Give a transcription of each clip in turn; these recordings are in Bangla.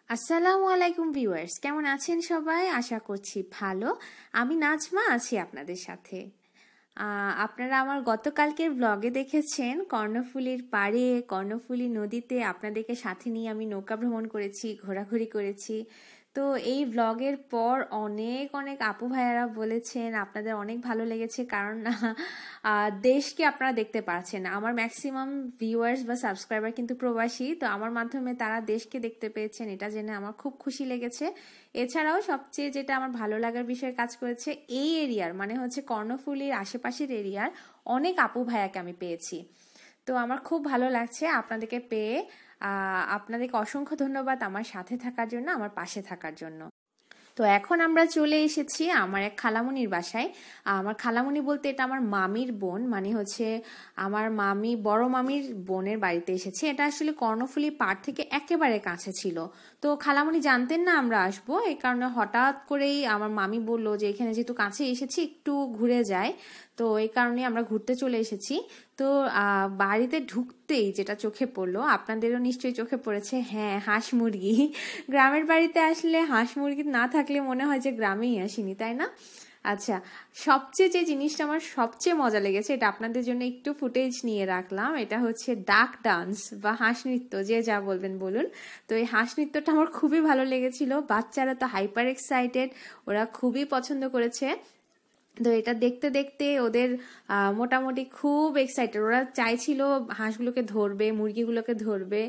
আসসালামু আলাইকুম ভিউয়ার্স, কেমন আছেন সবাই? আশা করছি ভালো। আমি নাজমা আছি আপনাদের সাথে। আপনারা আমার গতকালকের ব্লগে দেখেছেন কর্ণফুলীর পাড়ে, কর্ণফুলী নদীতে আপনাদেরকে সাথে নিয়ে আমি নৌকা ভ্রমণ করেছি, ঘোরাঘুরি করেছি। তো এই ব্লগের পর অনেক অনেক আপু ভাইয়ারা বলেছেন আপনাদের অনেক ভালো লেগেছে, কারণ দেশকে আপনারা দেখতে পাচ্ছেন। আমার ম্যাক্সিমাম ভিউয়ার্স বা সাবস্ক্রাইবার কিন্তু প্রবাসী, তো আমার মাধ্যমে তারা দেশকে দেখতে পেয়েছেন, এটা জেনে আমার খুব খুশি লেগেছে। এছাড়াও সবচেয়ে যেটা আমার ভালো লাগার বিষয় কাজ করেছে, এই এরিয়ার মানে হচ্ছে কর্ণফুলীর আশেপাশের এরিয়ার অনেক আপু ভাইয়াকে আমি পেয়েছি। তো আমার খুব ভালো লাগছে আপনাদেরকে পেয়ে। আপনাদেরকে অসংখ্য ধন্যবাদ আমার সাথে থাকার জন্য, আমার পাশে থাকার জন্য। তো এখন আমরা চলে এসেছি আমার এক খালামুনির বাসায়। আমার খালামুনি বলতে এটা আমার মামির বোন, মানে হচ্ছে আমার মামি, বড় মামির বোনের বাড়িতে এসেছি। এটা আসলে কর্ণফুলী পাড় থেকে একেবারে কাছে ছিল। তো খালামুনি জানতেন না আমরা আসবো, এই কারণে হঠাৎ করেই আমার মামি বললো যে এখানে যেহেতু কাছে এসেছি একটু ঘুরে যায়, তো এই কারণে আমরা ঘুরতে চলে এসেছি। তো বাড়িতে ঢুকতেই যেটা চোখে পড়লো, আপনাদেরও নিশ্চয়ই চোখে পড়েছে, হ্যাঁ, হাঁস মুরগি। গ্রামের বাড়িতে আসলে হাঁস মুরগি না থাকলে মনে হয় যে গ্রামেই আসিনি, তাই না? আচ্ছা, সবচেয়ে যে জিনিসটা আমার সবচেয়ে মজা লেগেছে, এটা আপনাদের জন্য একটু ফুটেজ নিয়ে রাখলাম। এটা হচ্ছে ডাক ডান্স বা হাঁস নৃত্য, যে যা বলবেন বলুন। তো এই হাঁস নৃত্যটা আমার খুবই ভালো লেগেছিল। বাচ্চারা তো হাইপার এক্সাইটেড, ওরা খুবই পছন্দ করেছে। তো এটা দেখতে দেখতে ওদের মোটামুটি খুব এক্সাইটেড, ওরা চাইছিল হাঁসগুলোকে ধরবে, মুরগিগুলোকে ধরবে,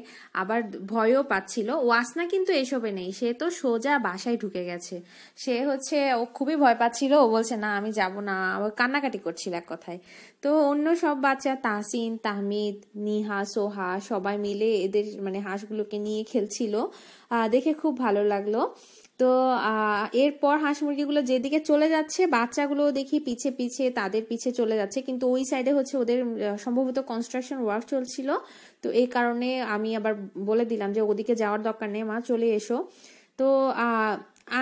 আবার ভয়ও পাচ্ছিল। ওয়াসনা কিন্তু এসবে নেই, সে তো সোজা বাসায় ঢুকে গেছে। সে হচ্ছে ও খুবই ভয় পাচ্ছিল, ও বলছে না আমি যাব না, আবার কান্নাকাটি করছিল এক কথায়। তো অন্য সব বাচ্চা, তাহসিন, তাহমিদ, নিহা, সোহা সবাই মিলে এদের মানে হাঁসগুলোকে নিয়ে খেলছিল, দেখে খুব ভালো লাগলো। তো এরপর হাঁস মুরগিগুলো যেদিকে চলে যাচ্ছে, বাচ্চাগুলো দেখি পিছে পিছে তাদের পিছে চলে যাচ্ছে, কিন্তু ওই সাইডে হচ্ছে ওদের সম্ভবত কনস্ট্রাকশন ওয়ার্ক চলছিল। তো এই কারণে আমি আবার বলে দিলাম যে ওদিকে যাওয়ার দরকার নেই, মা চলে এসো। তো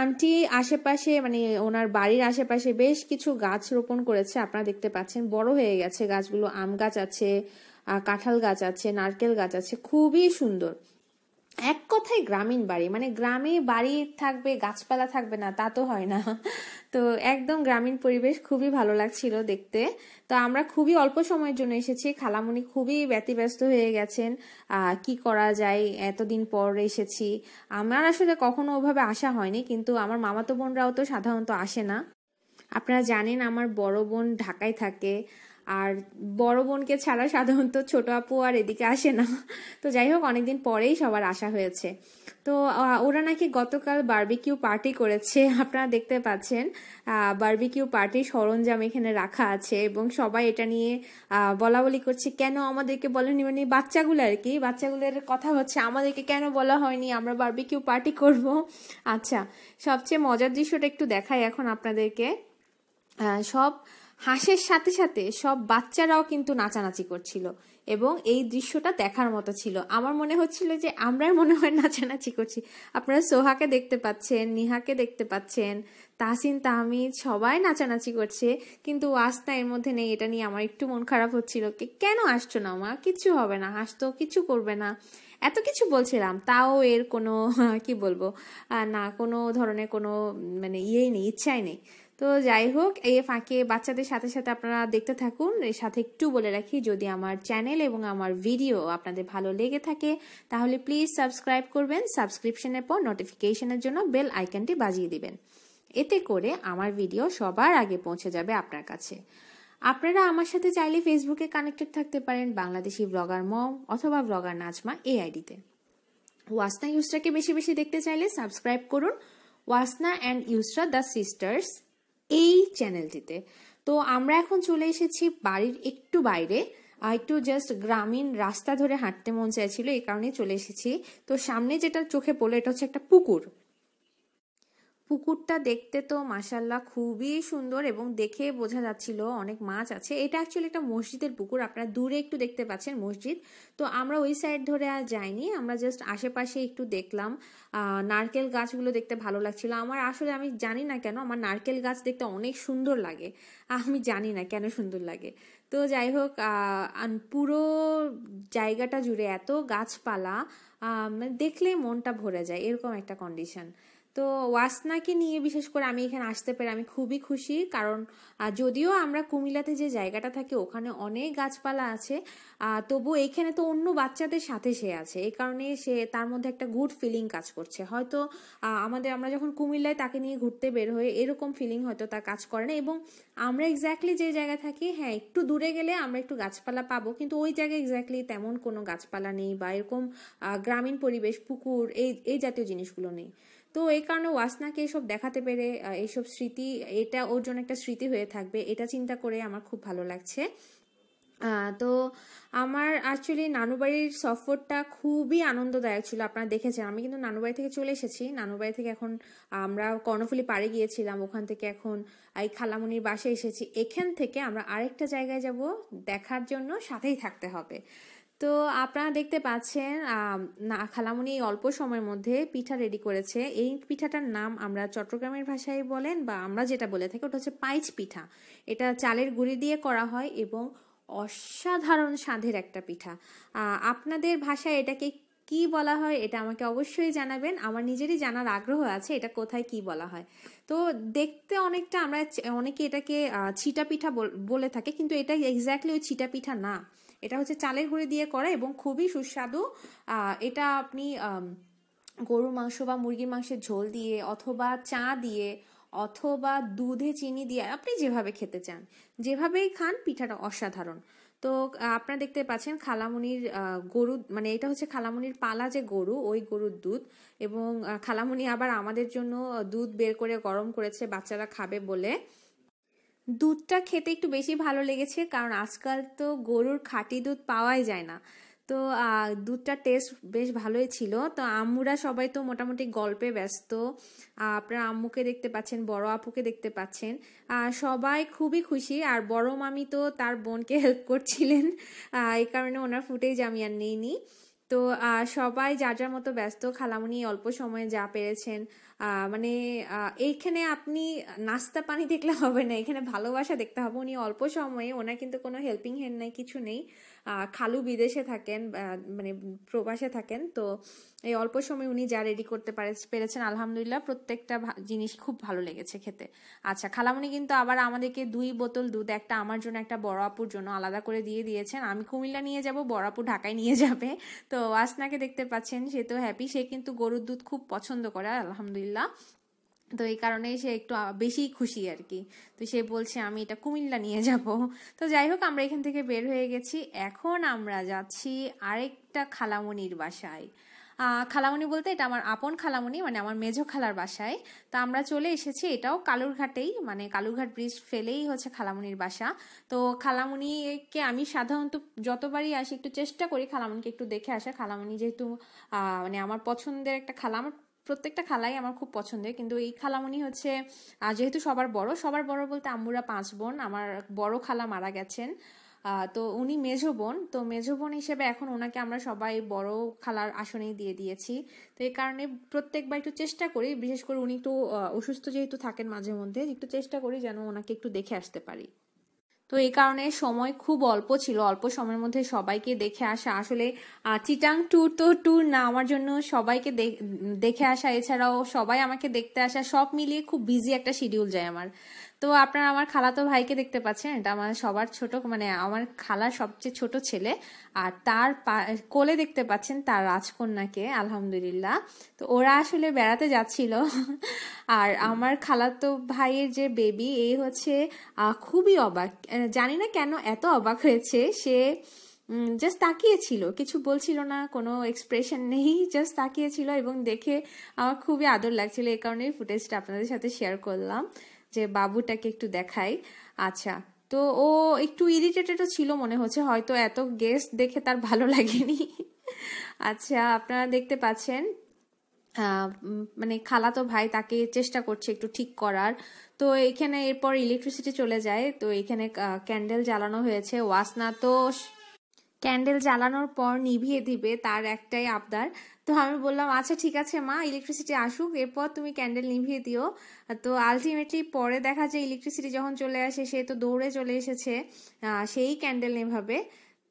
আন্টি আশেপাশে মানে ওনার বাড়ির আশেপাশে বেশ কিছু গাছ রোপণ করেছে, আপনারা দেখতে পাচ্ছেন, বড় হয়ে গেছে গাছগুলো। আম গাছ আছে, কাঁঠাল গাছ আছে, নারকেল গাছ আছে, খুবই সুন্দর। এক কথায় গ্রামীণ বাড়ি, মানে গ্রামে বাড়ি থাকবে গাছপালা থাকবে না তা তো হয় না। তো একদম গ্রামীণ পরিবেশ, খুবই ভালো লাগছিল দেখতে। তো আমরা খুবই অল্প সময়ের জন্য এসেছি, খালামুনি খুবই ব্যতিব্যস্ত হয়ে গেছেন। কি করা যায়, এতদিন পর এসেছি। আমার আসলে কখনো ওভাবে আসা হয়নি, কিন্তু আমার মামাতো বোনরাও তো সাধারণত আসে না। আপনারা জানেন আমার বড় বোন ঢাকায় থাকে, আর বড় বোনকে ছাড়া সাধারণত ছোট আপু আর এদিকে আসে না। তো যাই হোক, অনেকদিন পরেই সবার আসা হয়েছে। তো ওরা নাকি গতকাল বারবিকিউ পার্টি করেছে, আপনারা দেখতে পাচ্ছেন বারবিকিউ পার্টির সরঞ্জাম এখানে রাখা আছে, এবং সবাই এটা নিয়ে বলা বলি করছে, কেন আমাদেরকে বলেনি, মানে বাচ্চাগুলো আর কি, বাচ্চাগুলোর কথা হচ্ছে আমাদেরকে কেন বলা হয়নি, আমরা বারবিকিউ পার্টি করব। আচ্ছা, সবচেয়ে মজার দৃশ্যটা একটু দেখাই এখন আপনাদেরকে। সব হাঁসের সাথে সাথে সব বাচ্চারাও কিন্তু নাচানাচি করছিল, এবং এই দৃশ্যটা দেখার মতো ছিল। আমার মনে হচ্ছিল যে আমরাই মনে হয় নাচানাচি করছি। আপনারা সোহাকে দেখতে পাচ্ছেন, নিহাকে দেখতে পাচ্ছেন, তাহসিন, তাহমিদ সবাই নাচানাচি করছে, কিন্তু ওয়াসনা এর মধ্যে নেই। এটা নিয়ে আমার একটু মন খারাপ হচ্ছিল, কেন আসছো না মা, কিচ্ছু হবে না, হাঁস তো কিছু করবে না, এত কিছু বলছিলাম, তাও এর কোনো কি বলবো না, কোনো ধরনের কোনো মানে ইয়েই নেই, ইচ্ছাই নেই। তো যাই হোক, এই ফাঁকে বাচ্চাদের সাথে সাথে আপনারা দেখতে থাকুন। এর সাথে একটু বলে রাখি, যদি আমার চ্যানেল এবং আমার ভিডিও আপনাদের ভালো লেগে থাকে তাহলে প্লিজ সাবস্ক্রাইব করবেন, সাবস্ক্রিপশনের পর নোটিফিকেশনের জন্য বেল আইকনটি বাজিয়ে দিবেন। এতে করে আমার ভিডিও সবার আগে পৌঁছে যাবে আপনার কাছে। আপনারা আমার সাথে চাইলে ফেসবুকে কানেক্টেড থাকতে পারেন, বাংলাদেশি ব্লগার মম অথবা ব্লগার নাজমা এই আইডিতে। ওয়াসনা ইউসরাকে বেশি বেশি দেখতে চাইলে সাবস্ক্রাইব করুন Wasna and Yusra the sisters এই চ্যানেলটিতে। তো আমরা এখন চলে এসেছি বাড়ির একটু বাইরে, একটু জাস্ট গ্রামীণ রাস্তা ধরে হাঁটতে মন চাইছিল, এই কারণে চলে এসেছি। তো সামনে যেটা চোখে পড়লো এটা হচ্ছে একটা পুকুর। পুকুরটা দেখতে তো মাশাল্লাহ খুবই সুন্দর এবং দেখে বোঝা যাচ্ছিল অনেক মাছ আছে। এটা অ্যাকচুয়ালি একটা মসজিদের পুকুর, আপনারা দূরে একটু দেখতে পাচ্ছেন মসজিদ। তো আমরা ওই সাইড ধরে আর যাইনি, আমরা জাস্ট আশেপাশে একটু দেখলাম। নারকেল গাছগুলো দেখতে ভালো লাগছিল আমার। আসলে আমি জানি না কেন আমার নারকেল গাছ দেখতে অনেক সুন্দর লাগে, আমি জানি না কেন সুন্দর লাগে। তো যাই হোক, পুরো জায়গাটা জুড়ে এত গাছপালা, দেখলে মনটা ভরে যায়, এরকম একটা কন্ডিশন। তো ওয়াসনাকে নিয়ে বিশেষ করে আমি এখানে আসতে পেরে আমি খুবই খুশি, কারণ যদিও আমরা কুমিল্লাতে যে জায়গাটা থাকি ওখানে অনেক গাছপালা আছে, তবু এখানে তো অন্য বাচ্চাদের সাথে সে আছে, এই কারণে সে তার মধ্যে একটা গুড ফিলিং কাজ করছে। হয়তো আমরা যখন কুমিল্লায় তাকে নিয়ে ঘুরতে বের হই এরকম ফিলিং হয়তো তার কাজ করে না। এবং আমরা এক্স্যাক্টলি যে জায়গায় থাকি, হ্যাঁ একটু দূরে গেলে আমরা একটু গাছপালা পাবো, কিন্তু ওই জায়গায় এক্স্যাক্টলি তেমন কোনো গাছপালা নেই বা এরকম গ্রামীণ পরিবেশ, পুকুর, এই জাতীয় জিনিসগুলো নেই। তো এই কারণে ওয়াসনাকে এসব দেখাতে পেরে, এইসব স্মৃতি, এটা ওর জন্য একটা স্মৃতি হয়ে থাকবে, এটা চিন্তা করে আমার খুব ভালো লাগছে। তো আমার অ্যাকচুয়ালি নানুবাড়ির সফরটা খুবই আনন্দদায়ক ছিল। আপনারা দেখেছেন আমি কিন্তু নানুবাড়ি থেকে চলে এসেছি। নানুবাড়ি থেকে এখন আমরা কর্ণফুলী পাড়ে গিয়েছিলাম, ওখান থেকে এখন এই খালামণির বাসায় এসেছি। এখান থেকে আমরা আরেকটা জায়গায় যাব, দেখার জন্য সাথেই থাকতে হবে। তো আপনারা দেখতে পাচ্ছেন খালামণি অল্প সময়ের মধ্যে পিঠা রেডি করেছে। এই পিঠাটার নাম আমরা চট্টগ্রামের ভাষায় বলেন বা আমরা যেটা বলে থাকি ওটা হচ্ছে পাইচ পিঠা। এটা চালের গুঁড়ি দিয়ে করা হয় এবং অসাধারণ স্বাদের একটা পিঠা। আপনাদের ভাষায় এটাকে কি বলা হয় এটা আমাকে অবশ্যই জানাবেন, আমার নিজেরই জানার আগ্রহ আছে এটা কোথায় কি বলা হয়। তো দেখতে অনেকটা আমরা অনেকে এটাকে ছিটা পিঠা বলে থাকে, কিন্তু এটা এক্স্যাক্টলি ওই ছিটা পিঠা না, এটা হচ্ছে চালের গুঁড়ি দিয়ে করা এবং খুবই সুস্বাদু। এটা আপনি গরুর মাংস বা মুরগির মাংসের ঝোল দিয়ে অথবা চা দিয়ে অথবা দুধে চিনি দিয়ে আপনি যেভাবে খেতে চান, যেভাবেই খান, পিঠাটা অসাধারণ। তো আপনারা দেখতে পাচ্ছেন খালামণির গরু, মানে এটা হচ্ছে খালামণির পালা যে গরু, ওই গরুর দুধ। এবং খালামণি আবার আমাদের জন্য দুধ বের করে গরম করেছে বাচ্চারা খাবে বলে। দুধটা খেতে একটু বেশি ভালো লেগেছে, কারণ আজকাল তো গরুর খাঁটি দুধ পাওয়াই যায় না। তো দুধটার টেস্ট বেশ ভালোই ছিল। তো আম্মুরা সবাই তো মোটামুটি গল্পে ব্যস্ত। আপনারা আম্মুকে দেখতে পাচ্ছেন, বড় আপুকে দেখতে পাচ্ছেন, সবাই খুবই খুশি। আর বড় মামি তো তার বোনকে হেল্প করছিলেন, এই কারণে ওনার ফুটেজ আমি আর নিইনি। তো সবাই যার যার মতো ব্যস্ত। খালামণি অল্প সময়ে যা পেরেছেন, মানে এইখানে আপনি নাস্তা পানি দেখলে হবে না, এখানে ভালোবাসা দেখতে হবে। উনি অল্প সময়ে, ওনার কিন্তু কোনো হেল্পিং হ্যান্ড নাই, কিছু নেই। খালু বিদেশে থাকেন, মানে প্রবাসে থাকেন। তো এই অল্প সময় উনি যা রেডি করতে পেরেছেন আলহামদুলিল্লাহ, প্রত্যেকটা জিনিস খুব ভালো লেগেছে খেতে। আচ্ছা, খালামণি কিন্তু আবার আমাদেরকে 2 বোতল দুধ, একটা আমার জন্য একটা বড় আপুর জন্য আলাদা করে দিয়ে দিয়েছেন। আমি কুমিল্লা নিয়ে যাব, বড় আপু ঢাকায় নিয়ে যাবে। তো ওয়াসনাকে দেখতে পাচ্ছেন, সে তো হ্যাপি, সে কিন্তু গরুর দুধ খুব পছন্দ করে আলহামদুলিল্লাহ। তো এই কারণে সে একটু বেশি খুশি আর কি। তো সে বলছে আমি এটা কুমিল্লা নিয়ে যাব। তো যাই হোক, আমরা এখান থেকে বের হয়ে গেছি। এখন আমরা যাচ্ছি আরেকটা খালামণির বাসায়। খালামণি বলতে এটা আমার আপন খালামণি, মানে আমার মেজো খালার বাসায়। তো আমরা চলে এসেছি, এটাও কালুরঘাটেই, মানে কালুরঘাট ব্রিজ ফেলেই হচ্ছে খালামণির বাসা। তো খালামণিকে আমি সাধারণত যতবারই আসি একটু চেষ্টা করি খালামণিকে একটু দেখে আসা। খালামণি যেহেতু মানে আমার পছন্দের একটা খালা, আমার প্রত্যেকটা খালাই আমার খুব পছন্দের, কিন্তু এই খালামণি হচ্ছে যেহেতু সবার বড় বলতে আম্মুরা 5 বোন, আমার বড় খালা মারা গেছেন। তো উনি মেজো বোন, তো মেজো বোন হিসেবে এখন ওনাকে আমরা সবাই বড় খালার আসনেই দিয়ে দিয়েছি। তো এই কারণে প্রত্যেকবার একটু চেষ্টা করি, বিশেষ করে উনি একটু অসুস্থ যেহেতু থাকেন মাঝে মধ্যে, একটু চেষ্টা করি যেন ওনাকে একটু দেখে আসতে পারি। তো এই কারণে সময় খুব অল্প ছিল, অল্প সময়ের মধ্যে সবাইকে দেখে আসা। আসলে চিটাং ট্যুর তো ট্যুর না, আমার জন্য সবাইকে দেখে আসা, এছাড়াও সবাই আমাকে দেখতে আসা, সব মিলিয়ে খুব বিজি একটা শিডিউল যায় আমার। তো আপনারা আমার খালাতো ভাইকে দেখতে পাচ্ছেন, এটা আমার সবার ছোট, মানে আমার খালার সবচেয়ে ছোট ছেলে। আর তার কোলে দেখতে পাচ্ছেন তার রাজকন্যাকে আলহামদুলিল্লাহ। তো ওরা আসলে বেড়াতে যাচ্ছিল। আর আমার খালাতো ভাইয়ের যে বেবি, এই হচ্ছে খুবই অবাক, জানি না কেন এত অবাক হয়েছে। সে জাস্ট তাকিয়েছিল, কিছু বলছিল না, কোনো এক্সপ্রেশন নেই, জাস্ট তাকিয়েছিল এবং দেখে আমার খুবই আদর লাগছিল। এই কারণেই ফুটেজটা আপনাদের সাথে শেয়ার করলাম যে বাবুটাকে একটু দেখাই। আচ্ছা, তো ও একটু ইরিটেটেডও ছিল মনে হচ্ছে, হয়তো এত গেস্ট দেখে তার ভালো লাগেনি। আচ্ছা, আপনারা দেখতে পাচ্ছেন মানে খালাতো ভাই তাকে চেষ্টা করছে একটু ঠিক করার। তো এখানে এরপর ইলেকট্রিসিটি চলে যায়, তো এখানে ক্যান্ডেল জ্বালানো হয়েছে। ওয়াসনা তো ক্যান্ডেল জ্বালানোর পর নিভিয়ে দিবে, তার একটাই আবদার। তো আমি বললাম আচ্ছা ঠিক আছে মা, ইলেকট্রিসিটি আসুক এরপর তুমি ক্যান্ডেল নিভিয়ে দিও। তো আলটিমেটলি পরে দেখা যায় ইলেকট্রিসিটি যখন চলে আসে সে তো দৌড়ে চলে এসেছে সেই ক্যান্ডেল নেভাবে।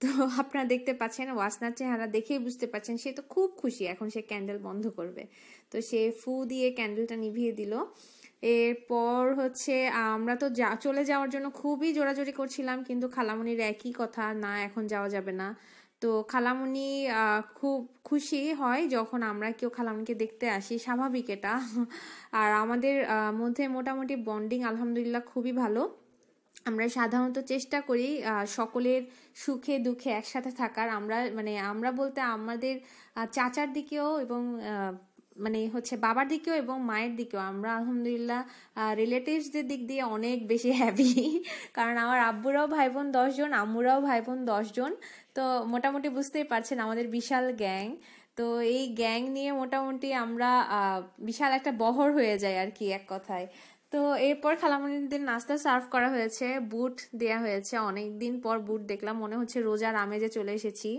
তো আপনারা দেখতে পাচ্ছেন ওয়াসনার চেহারা দেখেই বুঝতে পারছেন সে তো খুব খুশি, এখন সে ক্যান্ডেল বন্ধ করবে। তো সে ফু দিয়ে ক্যান্ডেলটা নিভিয়ে দিল। এরপর হচ্ছে আমরা তো চলে যাওয়ার জন্য খুবই জোরাজোরি করছিলাম, কিন্তু খালামণির একই কথা, না এখন যাওয়া যাবে না। তো খালামণি খুব খুশি হয় যখন আমরা কেউ খালামণিকে দেখতে আসি, স্বাভাবিক এটা। আর আমাদের মধ্যে মোটামুটি বন্ডিং আলহামদুলিল্লাহ খুবই ভালো। আমরা সাধারণত চেষ্টা করি সকলের সুখে দুঃখে একসাথে থাকার। আমরা বলতে আমাদের চাচার দিকেও এবং মানে হচ্ছে বাবার দিকেও এবং মায়ের দিকেও আমরা আলহামদুলিল্লাহ রিলেটিভসদের দিক দিয়ে অনেক বেশি হ্যাপি। কারণ আমার আব্বুরাও ভাই বোন 10 জন, আম্মুরাও ভাই বোন 10 জন। তো মোটামুটি বুঝতেই পারছেন আমাদের বিশাল গ্যাং। তো এই গ্যাং নিয়ে মোটামুটি আমরা বিশাল একটা বহর হয়ে যায় আর কি, এক কথায়। তো এরপর খালামণিদের নাস্তা সার্ভ করা হয়েছে, বুট দেয়া হয়েছে। অনেকদিন পর বুট দেখলাম, মনে হচ্ছে রোজার আমেজে চলে এসেছি।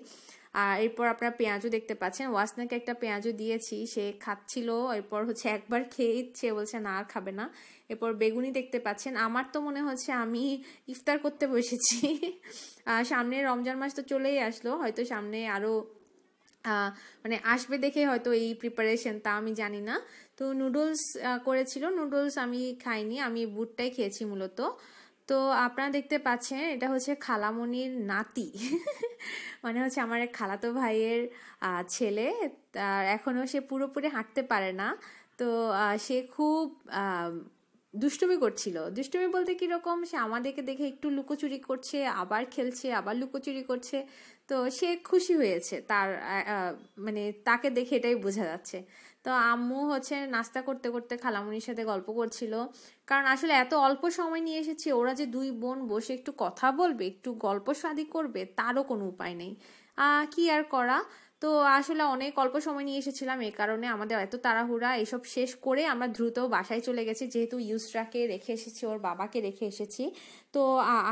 আর এরপর আপনারা পেঁয়াজও দেখতে পাচ্ছেন, ওয়াসনাকে একটা পেঁয়াজও দিয়েছি, সে খাচ্ছিল। এরপর হচ্ছে একবার খেয়ে সে বলছে না আর খাবে না। এরপর বেগুনি দেখতে পাচ্ছেন। আমার তো মনে হচ্ছে আমি ইফতার করতে বসেছি। সামনে রমজান মাস তো চলেই আসলো, হয়তো সামনে আরো মানে আসবে দেখে হয়তো এই প্রিপারেশন, তা আমি জানি না। তো নুডলস করেছিল, নুডলস আমি খাইনি, আমি বুটটাই খেয়েছি মূলত। তো আপনারা দেখতে পাচ্ছেন এটা হচ্ছে খালামণির নাতি। মানে হচ্ছে আমার এক খালাতো ভাইয়ের ছেলে, তার এখনো সে পুরোপুরি হাঁটতে পারে না। তো সে খুব দুষ্টুমি করছিল। দুষ্টুমি বলতে কিরকম, সে আমাদেরকে দেখে একটু লুকোচুরি করছে, আবার খেলছে, আবার লুকোচুরি করছে। তো সে খুশি হয়েছে, তার মানে তাকে দেখে এটাই বোঝা যাচ্ছে। তো আম্মু হচ্ছে নাস্তা করতে করতে খালামণির সাথে গল্প করছিল, কারণ আসলে এত অল্প সময় নিয়ে এসেছি, ওরা যে দুই বোন বসে একটু কথা বলবে, একটু গল্প শাদি করবে, তারও কোনো উপায় নেই। কি আর করা। তো আসলে অনেক অল্প সময় নিয়ে এসেছিলাম, এই কারণে আমাদের এত তাড়াহুড়া। এসব শেষ করে আমরা দ্রুত বাসায় চলে গেছি, যেহেতু ইউসরাকে রেখে এসেছি, ওর বাবাকে রেখে এসেছি। তো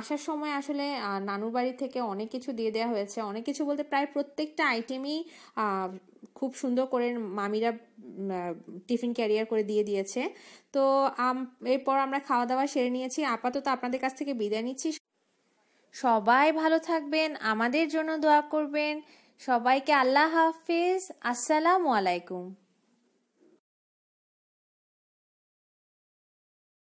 আসার সময় আসলে নানুর বাড়ি থেকে অনেক কিছু দিয়ে দেওয়া হয়েছে, অনেক কিছু বলতে প্রায় প্রত্যেকটা আইটেমই খুব সুন্দর করে মামিরা টিফিন ক্যারিয়ার করে দিয়ে দিয়েছে। তো এরপর আমরা খাওয়া দাওয়া সেরে নিয়েছি, আপাতত আপনাদের কাছ থেকে বিদায় নিচ্ছি। সবাই ভালো থাকবেন, আমাদের জন্য দোয়া করবেন। সবাইকে আল্লাহ হাফেজ, আসসালামু আলাইকুম।